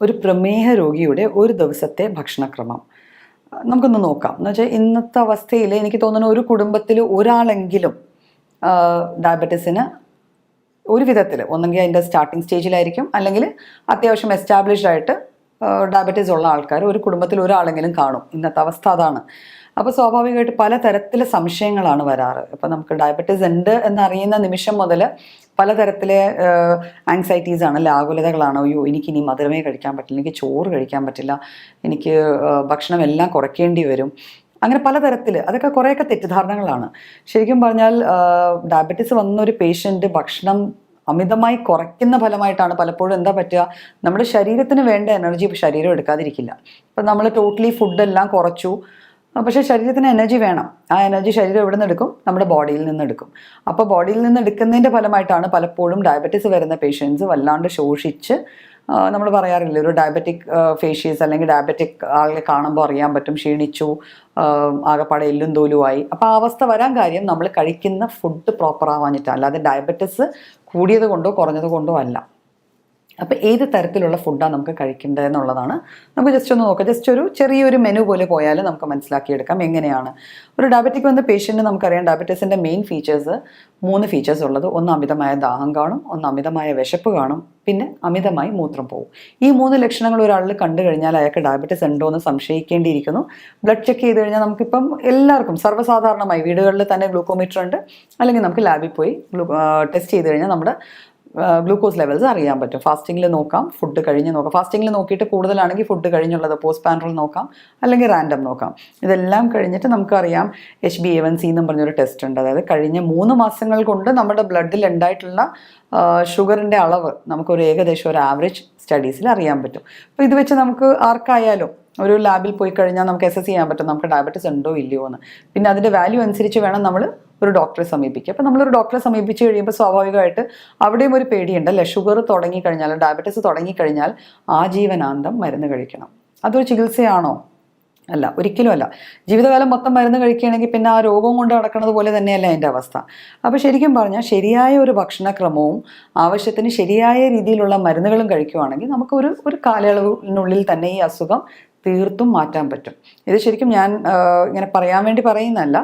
ഒരു പ്രമേഹ രോഗിയുടെ ഒരു ദിവസത്തെ ഭക്ഷണക്രമം നമുക്കൊന്ന് നോക്കാം. എന്ന് വെച്ചാൽ ഇന്നത്തെ അവസ്ഥയിൽ എനിക്ക് തോന്നുന്നു ഒരു കുടുംബത്തിൽ ഒരാളെങ്കിലും ഡയബറ്റീസിന് ഒരു വിധത്തിൽ ഒന്നെങ്കിൽ അതിൻ്റെ സ്റ്റാർട്ടിങ് സ്റ്റേജിലായിരിക്കും, അല്ലെങ്കിൽ അത്യാവശ്യം എസ്റ്റാബ്ലിഷ്ഡ് ആയിട്ട് ഡയബറ്റീസ് ഉള്ള ആൾക്കാർ ഒരു കുടുംബത്തിൽ ഒരാളെങ്കിലും കാണും. ഇന്നത്തെ അവസ്ഥ അതാണ്. അപ്പോൾ സ്വാഭാവികമായിട്ട് പലതരത്തിലെ സംശയങ്ങളാണ് വരാറ്. ഇപ്പം നമുക്ക് ഡയബറ്റീസ് ഉണ്ട് എന്നറിയുന്ന നിമിഷം മുതൽ പലതരത്തിലെ ആങ്സൈറ്റീസ് ആണ്, ആകുലതകളാണ്. അയ്യോ, എനിക്കിനി മധുരമേ കഴിക്കാൻ പറ്റില്ല, എനിക്ക് ചോറ് കഴിക്കാൻ പറ്റില്ല, എനിക്ക് ഭക്ഷണം എല്ലാം കുറയ്ക്കേണ്ടി വരും, അങ്ങനെ പലതരത്തിൽ. അതൊക്കെ കുറേയൊക്കെ തെറ്റിദ്ധാരണകളാണ്. ശരിക്കും പറഞ്ഞാൽ ഡയബറ്റീസ് വന്നൊരു പേഷ്യൻ്റ് ഭക്ഷണം അമിതമായി കുറയ്ക്കുന്ന ഫലമായിട്ടാണ് പലപ്പോഴും എന്താ പറ്റുക, നമ്മുടെ ശരീരത്തിന് വേണ്ട എനർജി ശരീരം എടുക്കാതിരിക്കില്ല. ഇപ്പം നമ്മൾ ടോട്ടലി ഫുഡെല്ലാം കുറച്ചു, പക്ഷേ ശരീരത്തിന് എനർജി വേണം. ആ എനർജി ശരീരം എവിടെ നിന്ന് എടുക്കും? നമ്മുടെ ബോഡിയിൽ നിന്ന് എടുക്കും. അപ്പോൾ ബോഡിയിൽ നിന്ന് എടുക്കുന്നതിൻ്റെ ഫലമായിട്ടാണ് പലപ്പോഴും ഡയബറ്റീസ് വരുന്ന പേഷ്യൻസ് വല്ലാണ്ട് ശോഷിച്ച്, നമ്മൾ പറയാറില്ല, ഒരു ഡയബറ്റിക് ഫേഷ്യസ് അല്ലെങ്കിൽ ഡയബറ്റിക് ആളെ കാണുമ്പോൾ അറിയാൻ പറ്റും, ക്ഷീണിച്ചു, ആകെപ്പാടെ എല്ലും തോലുമായി. അപ്പോൾ ആ അവസ്ഥ വരാൻ കാര്യം നമ്മൾ കഴിക്കുന്ന ഫുഡ് പ്രോപ്പർ ആവാഞ്ഞിട്ടാണ്, അല്ലാതെ ഡയബറ്റിസ് കൂടിയത് കൊണ്ടോ കുറഞ്ഞത് കൊണ്ടോ അല്ല. അപ്പോൾ ഏത് തരത്തിലുള്ള ഫുഡാണ് നമുക്ക് കഴിക്കേണ്ടത് എന്നുള്ളതാണ് നമുക്ക് ജസ്റ്റ് ഒന്ന് നോക്കാം. ജസ്റ്റ് ഒരു ചെറിയൊരു മെനു പോലെ പോയാൽ നമുക്ക് മനസ്സിലാക്കിയെടുക്കാം എങ്ങനെയാണ്. ഒരു ഡയബറ്റിക് വന്ന പേഷ്യൻറ്റ് നമുക്കറിയാം, ഡയബറ്റീസിൻ്റെ മെയിൻ ഫീച്ചേഴ്സ് 3 ഫീച്ചേഴ്സ് ഉള്ളത്. ഒന്ന് അമിതമായ ദാഹം കാണും, ഒന്ന് അമിതമായ വിശപ്പ് കാണും, പിന്നെ അമിതമായി മൂത്രം പോകും. ഈ 3 ലക്ഷണങ്ങൾ ഒരാളിൽ കണ്ടു കഴിഞ്ഞാൽ അയാൾക്ക് ഡയബറ്റീസ് ഉണ്ടോ എന്ന് സംശയിക്കേണ്ടിയിരിക്കുന്നു. ബ്ലഡ് ചെക്ക് ചെയ്ത് കഴിഞ്ഞാൽ നമുക്കിപ്പം എല്ലാവർക്കും സർവ്വസാധാരണമായി വീടുകളിൽ തന്നെ ഗ്ലൂക്കോമീറ്റർ ഉണ്ട്, അല്ലെങ്കിൽ നമുക്ക് ലാബിൽ പോയി ടെസ്റ്റ് ചെയ്ത് കഴിഞ്ഞാൽ നമ്മുടെ ഗ്ലൂക്കോസ് ലെവൽസ് അറിയാൻ പറ്റും. ഫാസ്റ്റിങ്ങിൽ നോക്കാം, ഫുഡ് കഴിഞ്ഞ് നോക്കാം. ഫാസ്റ്റിങ്ങിൽ നോക്കിയിട്ട് കൂടുതലാണെങ്കിൽ ഫുഡ് കഴിഞ്ഞുള്ളത് പോസ്റ്റ് പാൻട്രൽ നോക്കാം, അല്ലെങ്കിൽ റാൻഡം നോക്കാം. ഇതെല്ലാം കഴിഞ്ഞിട്ട് നമുക്കറിയാം HbA1c എന്നും പറഞ്ഞൊരു ടെസ്റ്റ് ഉണ്ട്. അതായത് കഴിഞ്ഞ 3 മാസങ്ങൾ കൊണ്ട് നമ്മുടെ ബ്ലഡിൽ ഉണ്ടായിട്ടുള്ള ഷുഗറിൻ്റെ അളവ് നമുക്കൊരു ഏകദേശം ഒരു ആവറേജ് സ്റ്റഡീസിൽ അറിയാൻ പറ്റും. അപ്പോൾ ഇത് വെച്ച് നമുക്ക് ആർക്കായാലും ഒരു ലാബിൽ പോയി കഴിഞ്ഞാൽ നമുക്ക് അസസ് ചെയ്യാൻ പറ്റും നമുക്ക് ഡയബറ്റീസ് ഉണ്ടോ ഇല്ലയോ എന്ന്. പിന്നെ അതിൻ്റെ വാല്യൂ അനുസരിച്ച് വേണം നമ്മൾ ഒരു ഡോക്ടറെ സമീപിക്കുക. അപ്പോൾ നമ്മളൊരു ഡോക്ടറെ സമീപിച്ച് കഴിയുമ്പോൾ സ്വാഭാവികമായിട്ട് അവിടെയും ഒരു പേടിയുണ്ട്, അല്ലേ? ഷുഗർ തുടങ്ങിക്കഴിഞ്ഞാൽ, ഡയബറ്റീസ് തുടങ്ങിക്കഴിഞ്ഞാൽ ആജീവനാന്തം മരുന്ന് കഴിക്കണം. അതൊരു ചികിത്സയാണോ? അല്ല, ഒരിക്കലും അല്ല. ജീവിതകാലം മൊത്തം മരുന്ന് കഴിക്കുകയാണെങ്കിൽ പിന്നെ ആ രോഗം കൊണ്ട് നടക്കുന്നത് പോലെ തന്നെയല്ല അതിൻ്റെ അവസ്ഥ. അപ്പോൾ ശരിക്കും പറഞ്ഞാൽ ശരിയായ ഒരു ഭക്ഷണക്രമവും ആവശ്യത്തിന് ശരിയായ രീതിയിലുള്ള മരുന്നുകളും കഴിക്കുകയാണെങ്കിൽ നമുക്ക് ഒരു കാലയളവിനുള്ളിൽ തന്നെ ഈ അസുഖം തീർത്തും മാറ്റാൻ പറ്റും. ഇത് ശരിക്കും ഞാൻ ഇങ്ങനെ പറയാൻ വേണ്ടി പറയുന്നതല്ല.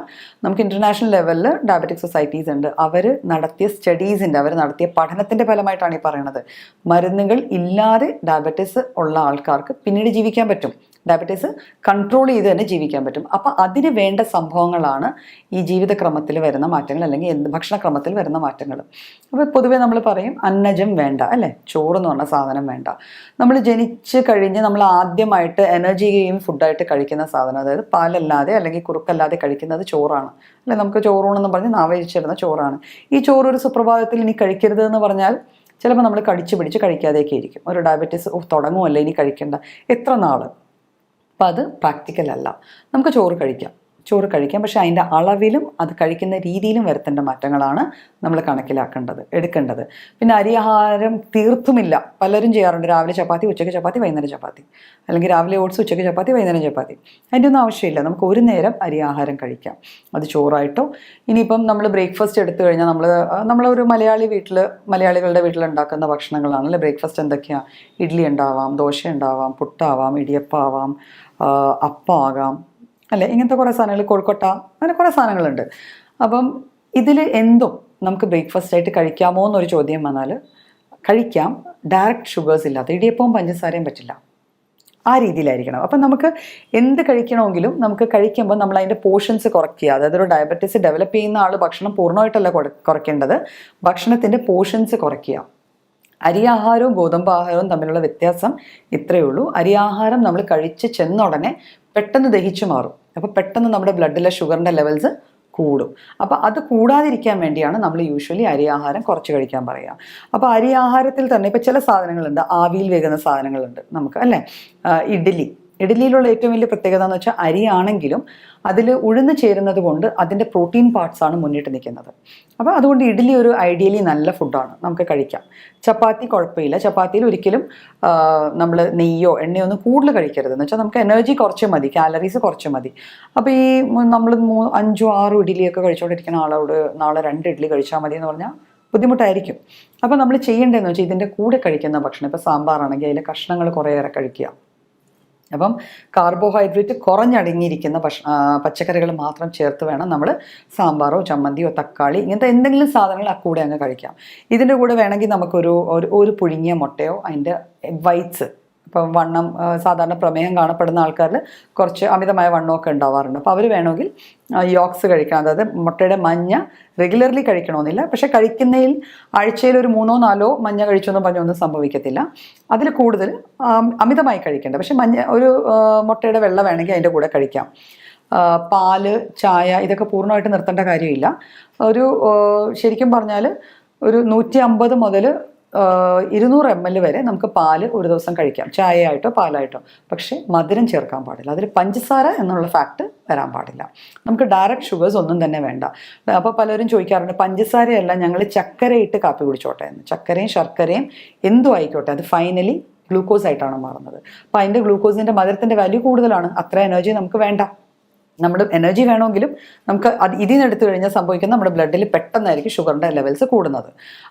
നമുക്ക് ഇൻ്റർനാഷണൽ ലെവലിൽ ഡയബറ്റിക് സൊസൈറ്റീസ് ഉണ്ട്. അവർ നടത്തിയ സ്റ്റഡീസ് ഉണ്ട്, അവർ നടത്തിയ പഠനത്തിൻ്റെ ഫലമായിട്ടാണ് ഈ പറയുന്നത്. മരുന്നുകൾ ഇല്ലാതെ ഡയബറ്റീസ് ഉള്ള ആൾക്കാർക്ക് പിന്നീട് ജീവിക്കാൻ പറ്റും, ഡയബറ്റീസ് കൺട്രോൾ ചെയ്ത് തന്നെ ജീവിക്കാൻ പറ്റും. അപ്പോൾ അതിന് വേണ്ട സംഭവങ്ങളാണ് ഈ ജീവിതക്രമത്തിൽ വരുന്ന മാറ്റങ്ങൾ, അല്ലെങ്കിൽ ഭക്ഷണക്രമത്തിൽ വരുന്ന മാറ്റങ്ങൾ. അപ്പോൾ പൊതുവേ നമ്മൾ പറയും അന്നജം വേണ്ട, അല്ലേ? ചോറ് എന്ന് പറഞ്ഞ സാധനം വേണ്ട. നമ്മൾ ജനിച്ച് കഴിഞ്ഞ് നമ്മൾ ആദ്യമായിട്ട് എനർജി ഗെയിം ഫുഡായിട്ട് കഴിക്കുന്ന സാധനം, അതായത് പാലല്ലാതെ അല്ലെങ്കിൽ കുറുക്കല്ലാതെ കഴിക്കുന്നത് ചോറാണ്, അല്ലെ? നമുക്ക് ചോറൂണെന്ന് പറഞ്ഞ് നാവഴിച്ചിരുന്ന ചോറാണ്. ഈ ചോറ് ഒരു സുപ്രഭാതത്തിൽ ഇനി കഴിക്കരുത് എന്ന് പറഞ്ഞാൽ ചിലപ്പോൾ നമ്മൾ കടിച്ചു പിടിച്ച് കഴിക്കാതെയൊക്കെ ഇരിക്കും. ഒരു ഡയബറ്റീസ് തുടങ്ങുമല്ലേ, ഇനി കഴിക്കേണ്ട എത്ര നാൾ? അപ്പം അത് പ്രാക്ടിക്കൽ അല്ല. നമുക്ക് ചോറ് കഴിക്കാം, പക്ഷേ അതിൻ്റെ അളവിലും അത് കഴിക്കുന്ന രീതിയിലും വരുത്തേണ്ട മാറ്റങ്ങളാണ് നമ്മൾ എടുക്കേണ്ടത്. പിന്നെ അരിയാഹാരം തീർത്തുമില്ല. പലരും ചെയ്യാറുണ്ട്, രാവിലെ ചപ്പാത്തി, ഉച്ചയ്ക്ക് ചപ്പാത്തി, വൈകുന്നേരം ചപ്പാത്തി, അല്ലെങ്കിൽ രാവിലെ ഓട്സ്, ഉച്ചയ്ക്ക് ചപ്പാത്തി, വൈകുന്നേരം ചപ്പാത്തി. അതിൻ്റെ ഒന്നും ആവശ്യമില്ല. നമുക്ക് ഒരു നേരം അരിയാഹാരം കഴിക്കാം, അത് ചോറായിട്ടോ. ഇനിയിപ്പം നമ്മൾ ബ്രേക്ക്ഫാസ്റ്റ് എടുത്തു കഴിഞ്ഞാൽ നമ്മളൊരു മലയാളികളുടെ വീട്ടിൽ ഉണ്ടാക്കുന്ന ഭക്ഷണങ്ങളാണ്, അല്ലെ? ബ്രേക്ക്ഫാസ്റ്റ് എന്തൊക്കെയാണ്? ഇഡ്ഡലി ഉണ്ടാവാം, ദോശ ഉണ്ടാവാം, പുട്ടാവാം, ഇടിയപ്പമാവാം, അപ്പമാകാം, അല്ലേ? ഇങ്ങനത്തെ കുറേ സാധനങ്ങൾ, കോഴിക്കോട്ട, അങ്ങനെ കുറേ സാധനങ്ങളുണ്ട്. അപ്പം ഇതിൽ എന്തും നമുക്ക് ബ്രേക്ക്ഫാസ്റ്റ് ആയിട്ട് കഴിക്കാമോ എന്നൊരു ചോദ്യം വന്നാൽ കഴിക്കാം. ഡയറക്റ്റ് ഷുഗേഴ്സ് ഇല്ലാത്ത ഇടിയപ്പവും പഞ്ചസാരയും പറ്റില്ല, ആ രീതിയിലായിരിക്കണം. അപ്പം നമുക്ക് എന്ത് കഴിക്കണമെങ്കിലും നമുക്ക് കഴിക്കുമ്പോൾ നമ്മൾ അതിൻ്റെ പോർഷൻസ് കുറയ്ക്കുക. അതായത് ഒരു ഡയബറ്റീസ് ഡെവലപ്പ് ചെയ്യുന്ന ആൾ ഭക്ഷണം പൂർണ്ണമായിട്ടല്ല കുറയ്ക്കേണ്ടത്, ഭക്ഷണത്തിൻ്റെ പോർഷൻസ് കുറയ്ക്കുക. അരിയാഹാരവും ഗോതമ്പ് ആഹാരവും തമ്മിലുള്ള വ്യത്യാസം ഇത്രയേ ഉള്ളൂ. അരിയാഹാരം നമ്മൾ കഴിച്ച് ചെന്ന ഉടനെ പെട്ടെന്ന് ദഹിച്ചു മാറും. അപ്പോൾ പെട്ടെന്ന് നമ്മുടെ ബ്ലഡിലെ ഷുഗറിൻ്റെ ലെവൽസ് കൂടും. അപ്പോൾ അത് കൂടാതിരിക്കാൻ വേണ്ടിയാണ് നമ്മൾ യൂഷ്വലി അരിയാഹാരം കുറച്ച് കഴിക്കാൻ പറയുക. അപ്പോൾ അരിയാഹാരത്തിൽ തന്നെ ഇപ്പോൾ ചില സാധനങ്ങളുണ്ട്, ആവിയിൽ വേകുന്ന സാധനങ്ങളുണ്ട് നമുക്ക്, അല്ലേ? ഇഡ്ഡലിയിലുള്ള ഏറ്റവും വലിയ പ്രത്യേകത എന്ന് വെച്ചാൽ അരിയാണെങ്കിലും അതിൽ ഉഴുന്ന് ചേരുന്നത് കൊണ്ട് അതിൻ്റെ പ്രോട്ടീൻ പാർട്സാണ് മുന്നിട്ട് നിൽക്കുന്നത്. അപ്പോൾ അതുകൊണ്ട് ഇഡ്ഡലി ഒരു ഐഡിയലി നല്ല ഫുഡാണ്, നമുക്ക് കഴിക്കാം. ചപ്പാത്തി കുഴപ്പമില്ല. ചപ്പാത്തിയിൽ ഒരിക്കലും നമ്മൾ നെയ്യോ എണ്ണയോ ഒന്നും കൂടുതൽ കഴിക്കരുത്. എന്ന് വെച്ചാൽ നമുക്ക് എനർജി കുറച്ച് മതി, കാലറീസ് കുറച്ച് മതി. അപ്പോൾ ഈ നമ്മൾ 5-6 ഇഡ്ഡലിയൊക്കെ കഴിച്ചുകൊണ്ടിരിക്കുന്ന ആളോട് നാളെ 2 ഇഡ്ഡലി കഴിച്ചാൽ മതി എന്ന് പറഞ്ഞാൽ ബുദ്ധിമുട്ടായിരിക്കും. അപ്പോൾ നമ്മൾ ചെയ്യേണ്ടതെന്ന് വെച്ചാൽ ഇതിൻ്റെ കൂടെ കഴിക്കുന്ന ഭക്ഷണം, ഇപ്പോൾ സാമ്പാറാണെങ്കിൽ അതിലെ കഷ്ണങ്ങൾ കുറേയേറെ കഴിക്കുക. അപ്പം കാർബോഹൈഡ്രേറ്റ് കുറഞ്ഞടങ്ങിയിരിക്കുന്ന പച്ചക്കറികൾ മാത്രം ചേർത്ത് വേണം നമ്മൾ സാമ്പാറോ ചമ്മന്തിയോ തക്കാളി ഇങ്ങനത്തെ എന്തെങ്കിലും സാധനങ്ങൾ ആ കൂടെ അങ്ങ് കഴിക്കാം. ഇതിൻ്റെ കൂടെ വേണമെങ്കിൽ നമുക്കൊരു ഒരു പുഴുങ്ങിയ മുട്ടയോ അതിൻ്റെ വൈറ്റ്സ്, ഇപ്പം വണ്ണം സാധാരണ പ്രമേഹം കാണപ്പെടുന്ന ആൾക്കാരിൽ കുറച്ച് അമിതമായ വണ്ണമൊക്കെ ഉണ്ടാവാറുണ്ട്. അപ്പോൾ അവർ വേണമെങ്കിൽ യോക്സ് കഴിക്കണം. അതായത് മുട്ടയുടെ മഞ്ഞ റെഗുലർലി കഴിക്കണമെന്നില്ല, പക്ഷേ കഴിക്കുന്നതിൽ ആഴ്ചയിൽ ഒരു 3-4 മഞ്ഞ കഴിച്ചൊന്നും പറഞ്ഞൊന്നും സംഭവിക്കത്തില്ല. അതിൽ കൂടുതൽ അമിതമായി കഴിക്കേണ്ട, പക്ഷെ ഒരു മുട്ടയുടെ വെള്ള വേണമെങ്കിൽ അതിൻ്റെ കൂടെ കഴിക്കാം. പാല്, ചായ ഇതൊക്കെ പൂർണ്ണമായിട്ട് നിർത്തേണ്ട കാര്യമില്ല. ശരിക്കും പറഞ്ഞാൽ ഒരു 150 മുതൽ 200 ml വരെ നമുക്ക് പാല് ഒരു ദിവസം കഴിക്കാം, ചായയായിട്ടോ പാലായിട്ടോ. പക്ഷേ മധുരം ചേർക്കാൻ പാടില്ല, അതിൽ പഞ്ചസാര എന്നുള്ള ഫാക്ട് വരാൻ പാടില്ല. നമുക്ക് ഡയറക്റ്റ് ഷുഗേഴ്സ് ഒന്നും തന്നെ വേണ്ട. അപ്പോൾ പലരും ചോദിക്കാറുണ്ട്, പഞ്ചസാരയല്ല ഞങ്ങൾ ചക്കരയിട്ട് കാപ്പി കുടിച്ചോട്ടെ എന്ന്. ചക്കരയും ശർക്കരയും എന്തും ആയിക്കോട്ടെ, അത് ഫൈനലി ഗ്ലൂക്കോസ് ആയിട്ടാണ് മാറുന്നത്. അപ്പോൾ അതിൻ്റെ ഗ്ലൂക്കോസിൻ്റെ മധുരത്തിൻ്റെ വാല്യൂ കൂടുതലാണ്. അത്ര എനർജി നമുക്ക് വേണ്ട. നമ്മുടെ എനർജി വേണമെങ്കിലും നമുക്ക് ഇതിൽ എടുത്തു കഴിഞ്ഞാൽ സംഭവിക്കുന്നത് നമ്മുടെ ബ്ലഡിൽ പെട്ടെന്നായിരിക്കും ഷുഗറിൻ്റെ ലെവൽസ് കൂടുന്നത്.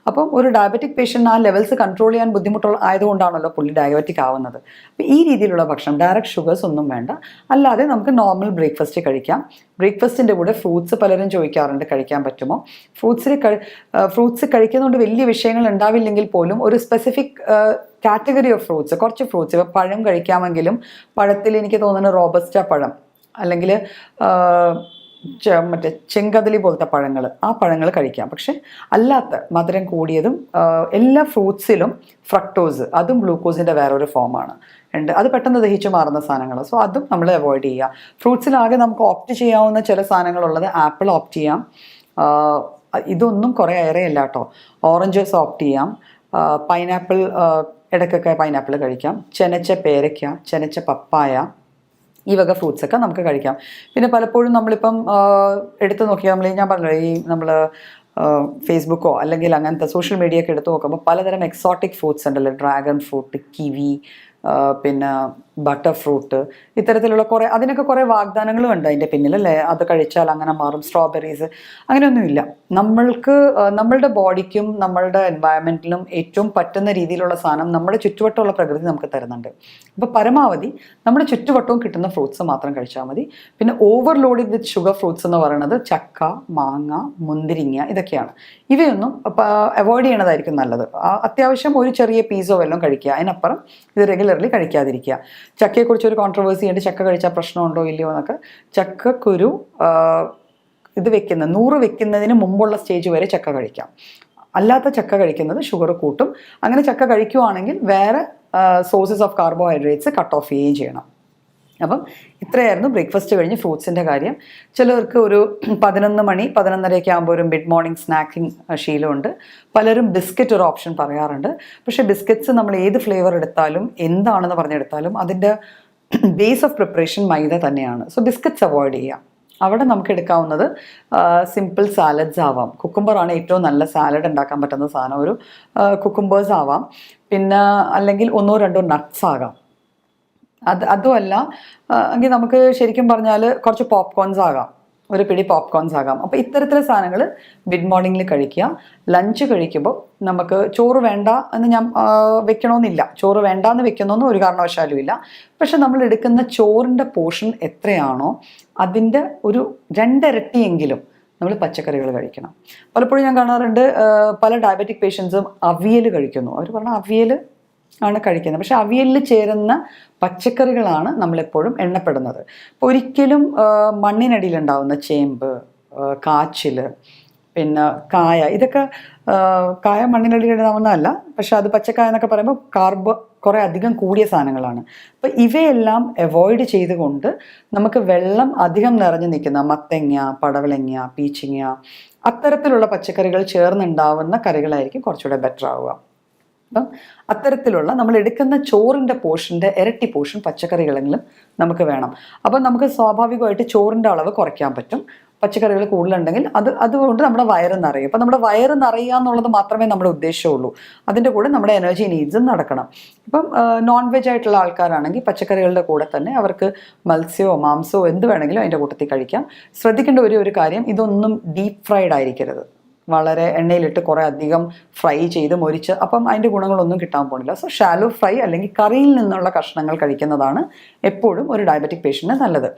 അപ്പം ഒരു ഡയബറ്റിക് പേഷ്യൻ്റ് ആ ലെവൽസ് കൺട്രോൾ ചെയ്യാൻ ബുദ്ധിമുട്ടുള്ള ആയതുകൊണ്ടാണല്ലോ പുള്ളി ഡയബറ്റിക് ആവുന്നത്. അപ്പോൾ ഈ രീതിയിലുള്ള ഭക്ഷണം, ഡയറക്റ്റ് ഷുഗേഴ്സ് ഒന്നും വേണ്ട. അല്ലാതെ നമുക്ക് നോർമൽ ബ്രേക്ക്ഫാസ്റ്റ് കഴിക്കാം. ബ്രേക്ക്ഫാസ്റ്റിൻ്റെ കൂടെ ഫ്രൂട്ട്സ് പലരും ചോദിക്കാറുണ്ട് കഴിക്കാൻ പറ്റുമോ. ഫ്രൂട്ട്സ് കഴിക്കുന്നതുകൊണ്ട് വലിയ വിഷയങ്ങൾ ഉണ്ടാവില്ലെങ്കിൽ പോലും ഒരു സ്പെസിഫിക് കാറ്റഗറി ഓഫ് ഫ്രൂട്ട്സ്, കുറച്ച് ഫ്രൂട്ട്സ്, ഇപ്പോൾ പഴം കഴിക്കാമെങ്കിലും പഴത്തിൽ എനിക്ക് തോന്നുന്നു റോബസ്റ്റ പഴം അല്ലെങ്കിൽ മറ്റേ ചെങ്കദളി പോലത്തെ പഴങ്ങൾ, ആ പഴങ്ങൾ കഴിക്കാം. പക്ഷെ അല്ലാത്ത മധുരം കൂടിയതും എല്ലാ ഫ്രൂട്ട്സിലും ഫ്രക്ടോസ്, അതും ഗ്ലൂക്കോസിൻ്റെ വേറൊരു ഫോമാണ് ഉണ്ട്. അത് പെട്ടെന്ന് ദഹിച്ചു മാറുന്ന സാധനങ്ങൾ. സോ അതും നമ്മൾ അവോയ്ഡ് ചെയ്യുക. ഫ്രൂട്ട്സിലാകെ നമുക്ക് ഓപ്റ്റ് ചെയ്യാവുന്ന ചില സാധനങ്ങളുള്ളത്, ആപ്പിൾ ഓപ്റ്റ് ചെയ്യാം. ഇതൊന്നും കുറേ ഏറെയല്ല കേട്ടോ. ഓറഞ്ചസ് ഓപ്റ്റ് ചെയ്യാം. പൈനാപ്പിൾ, ഇടയ്ക്കൊക്കെ പൈനാപ്പിൾ കഴിക്കാം. ചെനച്ച പേരയ്ക്ക, ചെനച്ച പപ്പായ, ഈ വക ഫ്രൂട്ട്സൊക്കെ നമുക്ക് കഴിക്കാം. പിന്നെ പലപ്പോഴും നമ്മളിപ്പം എടുത്തു നോക്കിയാൽ ഞാൻ പറഞ്ഞല്ലോ, നമ്മൾ ഫേസ്ബുക്കോ അല്ലെങ്കിൽ അങ്ങനത്തെ സോഷ്യൽ മീഡിയ ഒക്കെ എടുത്തു നോക്കുമ്പോൾ പലതരം എക്സോട്ടിക് ഫ്രൂട്ട്സ് ഉണ്ടല്ലോ. ഡ്രാഗൺ ഫ്രൂട്ട്, കിവി, പിന്നെ ബട്ടർ ഫ്രൂട്ട്, ഇത്തരത്തിലുള്ള അതിനൊക്കെ കുറേ വാഗ്ദാനങ്ങളും ഉണ്ട് അതിൻ്റെ പിന്നിൽ അല്ലേ. അത് കഴിച്ചാൽ അങ്ങനെ മാറും, സ്ട്രോബെറീസ്, അങ്ങനെയൊന്നുമില്ല. നമ്മളുടെ ബോഡിക്കും നമ്മളുടെ എൻവയറമെൻറ്റിലും ഏറ്റവും പറ്റുന്ന രീതിയിലുള്ള സാധനം നമ്മുടെ ചുറ്റുവട്ടമുള്ള പ്രകൃതി നമുക്ക് തരുന്നുണ്ട്. അപ്പോൾ പരമാവധി നമ്മുടെ ചുറ്റുവട്ടവും കിട്ടുന്ന ഫ്രൂട്ട്സ് മാത്രം കഴിച്ചാൽ മതി. പിന്നെ ഓവർലോഡഡ് വിത്ത് ഷുഗർ ഫ്രൂട്ട്സ് എന്ന് പറയുന്നത് ചക്ക, മാങ്ങ, മുന്തിരിങ്ങ, ഇതൊക്കെയാണ്. ഇവയൊന്നും അവോയ്ഡ് ചെയ്യണതായിരിക്കും നല്ലത്. അത്യാവശ്യം ഒരു ചെറിയ പീസോ വല്ലതും കഴിക്കുക, അതിനപ്പുറം ഇത് റെഗുലർലി കഴിക്കാതിരിക്കുക. ചക്കയെക്കുറിച്ച് ഒരു കോൺട്രവേഴ്സി ഉണ്ട്, ചക്ക കഴിച്ചാൽ പ്രശ്നമുണ്ടോ ഇല്ലയോ എന്നൊക്കെ. ചക്കക്കുരു ഇത് 100 വെക്കുന്നതിന് മുമ്പുള്ള സ്റ്റേജ് വരെ ചക്ക കഴിക്കാം. അല്ലാത്ത ചക്ക കഴിക്കുന്നത് ഷുഗർ കൂട്ടും. അങ്ങനെ ചക്ക കഴിക്കുവാണെങ്കിൽ വേറെ sources of carbohydrates cut off ചെയ്യുകയും ചെയ്യണം. അപ്പം ഇത്രയായിരുന്നു ബ്രേക്ക്ഫാസ്റ്റ് കഴിഞ്ഞ് ഫ്രൂട്ട്സിൻ്റെ കാര്യം. ചിലർക്ക് ഒരു 11 മണി 11:30 ആകുമ്പോൾ ഒരു മിഡ് മോർണിംഗ് സ്നാക്കിംഗ് ശീലമുണ്ട്. പലരും ബിസ്ക്കറ്റ് ഒരു ഓപ്ഷൻ പറയാറുണ്ട്. പക്ഷേ ബിസ്ക്കറ്റ്സ് നമ്മൾ ഏത് ഫ്ലേവർ എടുത്താലും എന്താണെന്ന് പറഞ്ഞെടുത്താലും അതിൻ്റെ ബേസ് ഓഫ് പ്രിപ്പറേഷൻ മൈദ തന്നെയാണ്. സോ ബിസ്ക്കറ്റ്സ് അവോയ്ഡ് ചെയ്യാം. അവിടെ നമുക്ക് എടുക്കാവുന്നത് സിമ്പിൾ സാലഡ്സ് ആവാം. കുക്കുംബറാണ് ഏറ്റവും നല്ല സാലഡ് ഉണ്ടാക്കാൻ പറ്റുന്ന സാധനം. ഒരു കുക്കുംബേഴ്സ് ആവാം. പിന്നെ അല്ലെങ്കിൽ 1-2 നട്ട്സ് ആകാം. അതുമല്ല എങ്കിൽ നമുക്ക് ശരിക്കും പറഞ്ഞാൽ കുറച്ച് പോപ്കോൺസ് ആകാം, ഒരു പിടി പോപ്കോൺസ് ആകാം. അപ്പോൾ ഇത്തരത്തിലുള്ള സാധനങ്ങൾ മിഡ് മോർണിംഗിൽ കഴിക്കുക. ലഞ്ച് കഴിക്കുമ്പോൾ നമുക്ക് ചോറ് വേണ്ട എന്ന് ഞാൻ വെക്കണമെന്നില്ല, ചോറ് വേണ്ട എന്ന് വെക്കണമെന്ന് ഒരു കാരണവശാലും ഇല്ല. പക്ഷെ നമ്മൾ എടുക്കുന്ന ചോറിൻ്റെ പോർഷൻ എത്രയാണോ അതിൻ്റെ ഒരു 2 ഇരട്ടിയെങ്കിലും നമ്മൾ പച്ചക്കറികൾ കഴിക്കണം. പലപ്പോഴും ഞാൻ കാണാറുണ്ട് പല ഡയബറ്റിക് പേഷ്യൻസും അവിയൽ കഴിക്കുന്നു. അവർ പറഞ്ഞാൽ അവിയൽ ആണ് കഴിക്കുന്നത്. പക്ഷെ അവിയലിൽ ചേരുന്ന പച്ചക്കറികളാണ് നമ്മളെപ്പോഴും എണ്ണപ്പെടുന്നത്. അപ്പോൾ ഒരിക്കലും മണ്ണിനടിയിലുണ്ടാവുന്ന ചേമ്പ്, കാച്ചിൽ, പിന്നെ കായ, ഇതൊക്കെ കായ മണ്ണിനടിയിലുണ്ടാവുന്നതല്ല, പക്ഷെ അത് പച്ചക്കായ എന്നൊക്കെ പറയുമ്പോൾ കാർബ് കുറേ അധികം കൂടിയ സാധനങ്ങളാണ്. അപ്പോൾ ഇവയെല്ലാം അവോയ്ഡ് ചെയ്തുകൊണ്ട് നമുക്ക് വെള്ളം അധികം നിറഞ്ഞു നിൽക്കുന്ന മത്തങ്ങ, പടവലങ്ങ, പീച്ചിങ്ങ, അത്തരത്തിലുള്ള പച്ചക്കറികൾ ചേർന്നുണ്ടാവുന്ന കറികളായിരിക്കും കുറച്ചുകൂടെ ബെറ്റർ ആവുക. അപ്പം അത്തരത്തിലുള്ള നമ്മൾ എടുക്കുന്ന ചോറിൻ്റെ പോർഷൻ്റെ ഇരട്ടി പോർഷൻ പച്ചക്കറികളെങ്കിലും നമുക്ക് വേണം. അപ്പം നമുക്ക് സ്വാഭാവികമായിട്ട് ചോറിൻ്റെ അളവ് കുറയ്ക്കാൻ പറ്റും. പച്ചക്കറികൾ കൂടുതലുണ്ടെങ്കിൽ അതുകൊണ്ട് നമ്മുടെ വയറ് നിറയും. അപ്പം നമ്മുടെ വയറ് നിറയുക എന്നുള്ളത് മാത്രമേ നമ്മുടെ ഉദ്ദേശമുള്ളൂ. അതിൻ്റെ കൂടെ നമ്മുടെ എനർജി നീഡ്സും നടക്കണം. ഇപ്പം നോൺ വെജ് ആയിട്ടുള്ള ആൾക്കാരാണെങ്കിൽ പച്ചക്കറികളുടെ കൂടെ തന്നെ അവർക്ക് മത്സ്യമോ മാംസമോ എന്ത് വേണമെങ്കിലും അതിൻ്റെ കൂട്ടത്തിൽ കഴിക്കാം. ശ്രദ്ധിക്കേണ്ട ഒരു കാര്യം, ഇതൊന്നും ഡീപ്പ് ഫ്രൈഡ് ആയിരിക്കരുത്. വളരെ എണ്ണയിലിട്ട് കുറേ അധികം ഫ്രൈ ചെയ്ത് മൊരിച്ച്, അപ്പം അതിൻ്റെ ഗുണങ്ങളൊന്നും കിട്ടാൻ പോകുന്നില്ല. സോ ഷാലോ ഫ്രൈ അല്ലെങ്കിൽ കറിയിൽ നിന്നുള്ള കഷ്ണങ്ങൾ കഴിക്കുന്നതാണ് എപ്പോഴും ഒരു ഡയബറ്റിക് പേഷ്യൻറ്റിന് നല്ലത്.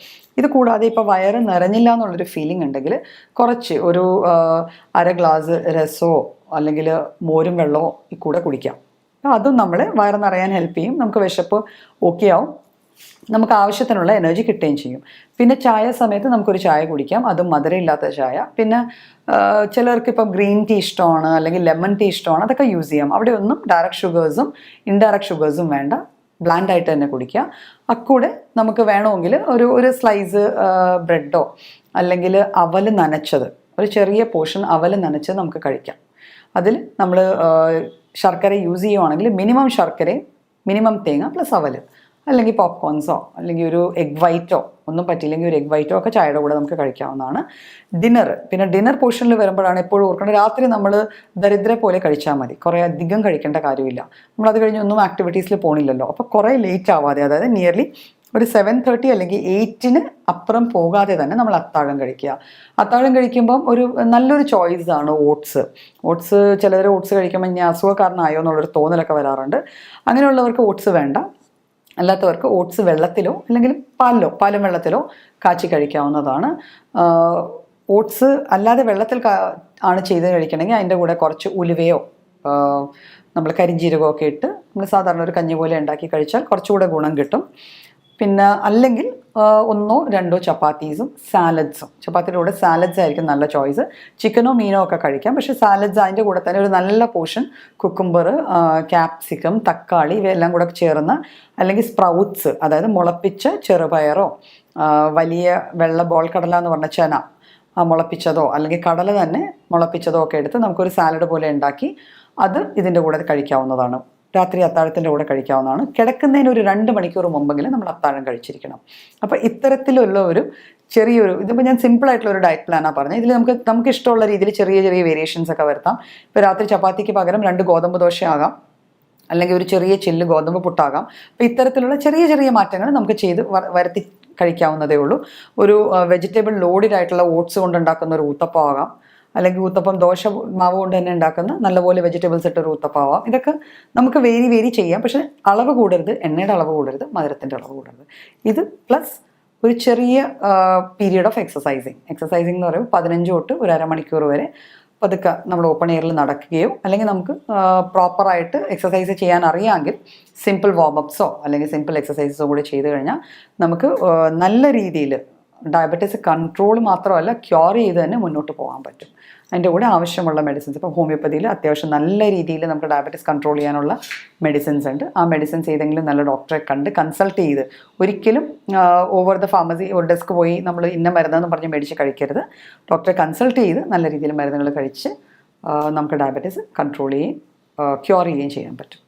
ഇത് കൂടാതെ ഇപ്പോൾ വയറ് നിറഞ്ഞില്ല എന്നുള്ളൊരു ഫീലിംഗ് ഉണ്ടെങ്കിൽ കുറച്ച് ഒരു അര ഗ്ലാസ് രസമോ അല്ലെങ്കിൽ മോരും വെള്ളമോ കൂടെ കുടിക്കാം. അതും നമ്മളെ വയറ് നിറയാൻ ഹെൽപ്പ് ചെയ്യും. നമുക്ക് വിശപ്പ് ഓക്കെ ആവും, നമുക്ക് ആവശ്യത്തിനുള്ള എനർജി കിട്ടുകയും ചെയ്യും. പിന്നെ ചായ സമയത്ത് നമുക്കൊരു ചായ കുടിക്കാം, അതും മധുരമില്ലാത്ത ചായ. പിന്നെ ചിലർക്ക് ഇപ്പം ഗ്രീൻ ടീ ഇഷ്ടമാണ് അല്ലെങ്കിൽ ലെമൺ ടീ ഇഷ്ടമാണ്, അതൊക്കെ യൂസ് ചെയ്യാം. അവിടെ ഒന്നും ഡയറക്റ്റ് ഷുഗേഴ്സും ഇൻഡയറക്റ്റ് ഷുഗേഴ്സും വേണ്ട, ബ്ലാൻഡായിട്ട് തന്നെ കുടിക്കുക. അക്കൂടെ നമുക്ക് വേണമെങ്കിൽ ഒരു സ്ലൈസ് ബ്രെഡോ അല്ലെങ്കിൽ അവൽ നനച്ചത്, ഒരു ചെറിയ പോർഷൻ അവൽ നനച്ചത് നമുക്ക് കഴിക്കാം. അതിൽ നമ്മൾ ശർക്കര യൂസ് ചെയ്യുവാണെങ്കിൽ മിനിമം ശർക്കരയും മിനിമം തേങ്ങ പ്ലസ് അവൽ, അല്ലെങ്കിൽ പോപ്കോൺസോ അല്ലെങ്കിൽ ഒരു എഗ് വൈറ്റോ, ഒന്നും പറ്റിയില്ലെങ്കിൽ ഒരു എഗ് വൈറ്റോ ഒക്കെ ചായയുടെ കൂടെ നമുക്ക് കഴിക്കാവുന്നതാണ്. പിന്നെ ഡിന്നർ പോർഷനിൽ വരുമ്പോഴാണ് എപ്പോഴും ഓർക്കേണ്ടത്, രാത്രി നമ്മൾ ദരിദ്രെ പോലെ കഴിച്ചാൽ മതി, കുറേ അധികം കഴിക്കേണ്ട കാര്യമില്ല. നമ്മളത് കഴിഞ്ഞ് ഒന്നും ആക്ടിവിറ്റീസിൽ പോകണില്ലല്ലോ. അപ്പോൾ കുറേ ലേറ്റ് ആവാതെ, അതായത് നിയർലി ഒരു 7:30 അല്ലെങ്കിൽ 8 അപ്പുറം പോകാതെ തന്നെ നമ്മൾ അത്താഴം കഴിക്കുക. അത്താഴം കഴിക്കുമ്പം ഒരു നല്ലൊരു ചോയ്സാണ് ഓട്സ്. ചിലർ ഓട്സ് കഴിക്കുമ്പോൾ ഇനി അസുഖക്കാരനായോ എന്നുള്ളൊരു തോന്നലൊക്കെ വരാറുണ്ട്. അങ്ങനെയുള്ളവർക്ക് ഓട്സ് വേണ്ട. അല്ലാത്തവർക്ക് ഓട്സ് വെള്ളത്തിലോ അല്ലെങ്കിൽ പാലും വെള്ളത്തിലോ കാച്ചി കഴിക്കാവുന്നതാണ്. ഓട്സ് അല്ലാതെ വെള്ളത്തിൽ ആണ് ചെയ്ത് കഴിക്കണമെങ്കിൽ അതിൻ്റെ കൂടെ കുറച്ച് ഉലുവയോ നമ്മൾ കരിഞ്ജീരകമോ ഒക്കെ ഇട്ട് നമ്മൾ സാധാരണ ഒരു കഞ്ഞി പോലെ ഉണ്ടാക്കി കഴിച്ചാൽ കുറച്ചുകൂടെ ഗുണം കിട്ടും. പിന്നെ അല്ലെങ്കിൽ 1 or 2 ചപ്പാത്തീസും സാലഡ്സും, ചപ്പാത്തിയുടെ കൂടെ സാലഡ്സ് ആയിരിക്കും നല്ല ചോയ്സ്. ചിക്കനോ മീനോ ഒക്കെ കഴിക്കാം, പക്ഷേ സാലഡ്സ് അതിൻ്റെ കൂടെ തന്നെ ഒരു നല്ല പോർഷൻ കുക്കുംബർ, ക്യാപ്സിക്കം, തക്കാളി ഇവയെല്ലാം കൂടെ ചേർന്ന്, അല്ലെങ്കിൽ സ്പ്രൗട്ട്സ്, അതായത് മുളപ്പിച്ച ചെറുപയറോ വലിയ വെള്ള ബോൾ കടല എന്ന് പറഞ്ഞ ചന മുളപ്പിച്ചതോ അല്ലെങ്കിൽ കടല തന്നെ മുളപ്പിച്ചതോ ഒക്കെ എടുത്ത് നമുക്കൊരു സാലഡ് പോലെ ഉണ്ടാക്കി അത് ഇതിൻ്റെ കൂടെ കഴിക്കാവുന്നതാണ്. രാത്രി അത്താഴത്തിൻ്റെ കൂടെ കഴിക്കാവുന്നതാണ്. കിടക്കുന്നതിന് ഒരു 2 മണിക്കൂർ മുമ്പെങ്കിലും നമ്മൾ അത്താഴം കഴിച്ചിരിക്കണം. അപ്പോൾ ഇത്തരത്തിലുള്ള ഒരു ചെറിയൊരു, ഇതിപ്പോൾ ഞാൻ സിമ്പിളായിട്ടുള്ള ഒരു ഡയറ്റ് പ്ലാനാണ് പറഞ്ഞത്. ഇതിൽ നമുക്ക് ഇഷ്ടമുള്ള രീതിയിൽ ചെറിയ ചെറിയ വേരിയേഷൻസ് ഒക്കെ വരുത്താം. ഇപ്പോൾ രാത്രി ചപ്പാത്തിക്ക് പകരം 2 ഗോതമ്പ് ദോശയാകാം, അല്ലെങ്കിൽ ഒരു ചെറിയ ചില്ല് ഗോതമ്പ് പുട്ടാകാം. അപ്പോൾ ഇത്തരത്തിലുള്ള ചെറിയ ചെറിയ മാറ്റങ്ങൾ നമുക്ക് ചെയ്ത് വരുത്തി കഴിക്കാവുന്നതേ ഉള്ളൂ. ഒരു വെജിറ്റബിൾ ലോഡഡ് ആയിട്ടുള്ള ഓട്സ് കൊണ്ടുണ്ടാക്കുന്ന ഒരു ഊത്തപ്പം ആകാം, അല്ലെങ്കിൽ ഊത്തപ്പം ദോശ മാവ് കൊണ്ട് തന്നെ ഉണ്ടാക്കുന്ന നല്ലപോലെ വെജിറ്റബിൾസ് ഇട്ടൊരു ഊത്തപ്പാവാം. ഇതൊക്കെ നമുക്ക് വേരി ചെയ്യാം. പക്ഷേ അളവ് കൂടരുത്, എണ്ണയുടെ അളവ് കൂടരുത്, മധുരത്തിൻ്റെ അളവ് കൂടരുത്. ഇത് പ്ലസ് ഒരു ചെറിയ പീരിയഡ് ഓഫ് എക്സസൈസിങ് എന്ന് പറയുമ്പോൾ 15 തൊട്ട് ഒരു അരമണിക്കൂർ വരെ പതുക്കെ നമ്മൾ ഓപ്പൺ എയറിൽ നടക്കുകയോ, അല്ലെങ്കിൽ നമുക്ക് പ്രോപ്പറായിട്ട് എക്സസൈസ് ചെയ്യാൻ അറിയാമെങ്കിൽ സിമ്പിൾ വാമപ്സോ അല്ലെങ്കിൽ സിമ്പിൾ എക്സസൈസസോ കൂടി ചെയ്ത് കഴിഞ്ഞാൽ നമുക്ക് നല്ല രീതിയിൽ ഡയബറ്റീസ് കൺട്രോൾ മാത്രമല്ല ക്യൂർ ചെയ്ത് തന്നെ മുന്നോട്ട് പോകാൻ പറ്റും. അതിൻ്റെ കൂടെ ആവശ്യമുള്ള മെഡിസിൻസ്, ഇപ്പോൾ ഹോമിയോപ്പതിയിൽ അത്യാവശ്യം നല്ല രീതിയിൽ നമുക്ക് ഡയബറ്റീസ് കൺട്രോൾ ചെയ്യാനുള്ള മെഡിസിൻസ് ഉണ്ട്. ആ മെഡിസിൻസ് ഏതെങ്കിലും നല്ല ഡോക്ടറെ കണ്ട് കൺസൾട്ട് ചെയ്ത്, ഒരിക്കലും ഓവർ ദ ഫാർമസി ഒരു ഡെസ്ക് പോയി നമ്മൾ ഇന്ന മരുന്നെന്ന് പറഞ്ഞ് മേടിച്ച് കഴിക്കരുത്. ഡോക്ടറെ കൺസൾട്ട് ചെയ്ത് നല്ല രീതിയിൽ മരുന്നുകൾ കഴിച്ച് നമുക്ക് ഡയബറ്റീസ് കൺട്രോൾ ചെയ്യുകയും ക്യൂർ ചെയ്യുകയും ചെയ്യാൻ പറ്റും.